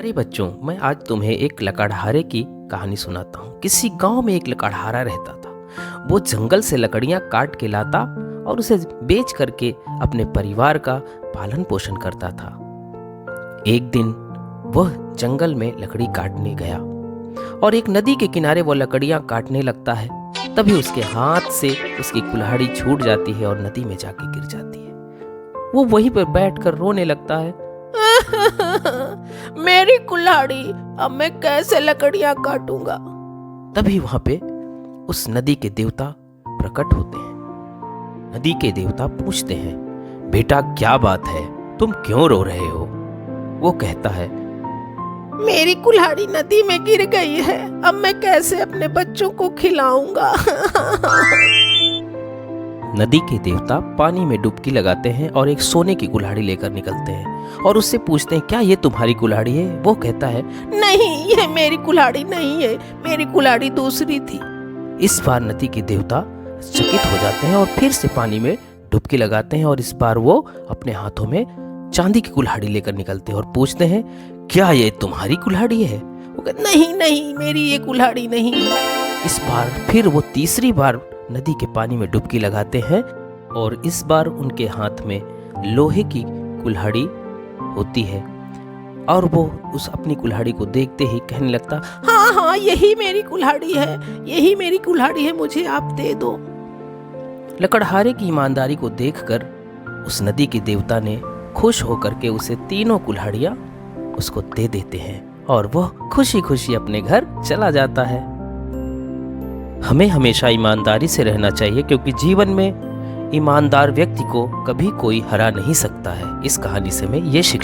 अरे बच्चों, मैं आज तुम्हें एक लकड़हारे की कहानी सुनाता हूँ। किसी गांव में एक लकड़हारा रहता था। वो जंगल से लकड़ियाँ काट के लाता और उसे बेच करके अपने परिवार का पालन पोषण करता था। एक दिन वह जंगल में लकड़ी काटने गया और एक नदी के किनारे वो लकड़ियाँ काटने लगता है। तभी उसके हाथ से उसकी कुल्हाड़ी छूट जाती है और नदी में जाके गिर जाती है। वो वहीं पर बैठकर रोने लगता है। मेरी कुल्हाड़ी, अब मैं कैसे लकड़ियां काटूंगा। तभी वहां पे उस नदी के देवता प्रकट होते हैं। नदी के देवता पूछते हैं, बेटा क्या बात है, तुम क्यों रो रहे हो? वो कहता है, मेरी कुल्हाड़ी नदी में गिर गई है, अब मैं कैसे अपने बच्चों को खिलाऊंगा। नदी के देवता पानी में डुबकी लगाते हैं और एक सोने की कुल्हाड़ी लेकर निकलते हैं और उससे पूछते हैं, क्या ये तुम्हारी कुल्हाड़ी है? वो कहता है, नहीं, ये मेरी कुल्हाड़ी नहीं है, मेरी कुल्हाड़ी दूसरी थी। इस बार नदी के देवता चकित हो जाते हैं और फिर से पानी में डुबकी लगाते हैं और इस बार वो अपने हाथों में चांदी की कुल्हाड़ी लेकर निकलते हैं और पूछते हैं, क्या ये तुम्हारी कुल्हाड़ी है? वो कहते, नहीं नहीं, मेरी ये कुल्हाड़ी नहीं है। इस बार फिर वो तीसरी बार नदी के पानी में डुबकी लगाते हैं और इस बार उनके हाथ में लोहे की कुल्हाड़ी होती है और वो उस अपनी कुल्हाड़ी को देखते ही कहने लगता, हाँ हाँ, यही मेरी कुल्हाड़ी है, यही मेरी कुल्हाड़ी है, मुझे आप दे दो। लकड़हारे की ईमानदारी को देखकर उस नदी के देवता ने खुश होकर के उसे तीनों कुल्हाड़ियां उसको दे देते हैं और वह खुशी खुशी अपने घर चला जाता है। हमें हमेशा ईमानदारी से रहना चाहिए, क्योंकि जीवन में ईमानदार व्यक्ति को कभी कोई हरा नहीं सकता है। इस कहानी से मैं ये शिक्षा